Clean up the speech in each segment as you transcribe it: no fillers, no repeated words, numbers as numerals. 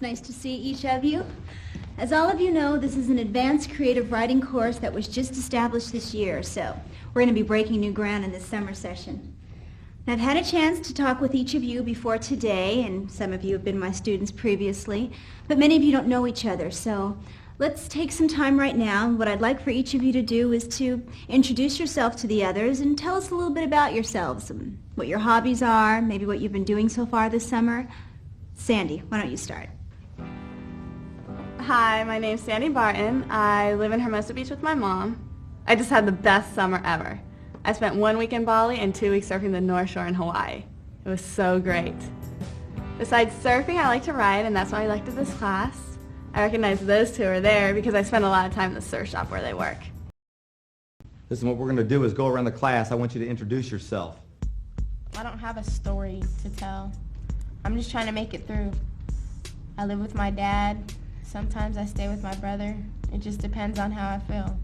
nice to see each of you. As all of you know, this is an advanced creative writing course that was just established this year, so we're going to be breaking new ground in this summer session. I've had a chance to talk with each of you before today, and some of you have been my students previously, but many of you don't know each other, so let's take some time right now. What I'd like for each of you to do is to introduce yourself to the others and tell us a little bit about yourselves, what your hobbies are, maybe what you've been doing so far this summer. Sandy, why don't you start? Hi, my name's Sandy Barton. I live in Hermosa Beach with my mom. I just had the best summer ever. I spent 1 week in Bali and 2 weeks surfing the North Shore in Hawaii. It was so great. Besides surfing, I like to ride, and that's why I elected this class. I recognize those two are there because I spend a lot of time in the surf shop where they work. Listen, what we're going to do is go around the class. I want you to introduce yourself. I don't have a story to tell. I'm just trying to make it through. I live with my dad. Sometimes I stay with my brother. It just depends on how I feel.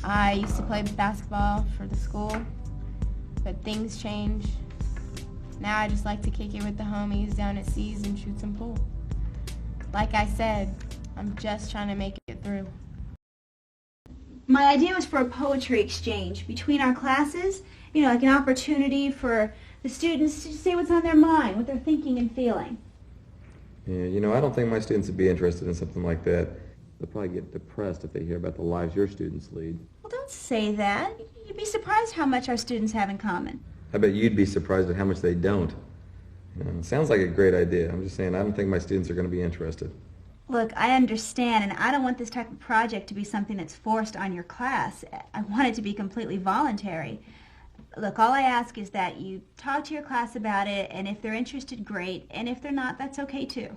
I used to play basketball for the school, but things change. Now I just like to kick it with the homies down at Seas and shoot some pool. Like I said, I'm just trying to make it through. My idea was for a poetry exchange between our classes, like an opportunity for the students to say what's on their mind, what they're thinking and feeling. Yeah, I don't think my students would be interested in something like that. They'll probably get depressed if they hear about the lives your students lead. Well, don't say that. You'd be surprised how much our students have in common. I bet you'd be surprised at how much they don't. It sounds like a great idea. I'm just saying I don't think my students are going to be interested. Look, I understand, and I don't want this type of project to be something that's forced on your class. I want it to be completely voluntary. Look, all I ask is that you talk to your class about it, and if they're interested, great, and if they're not, that's okay too.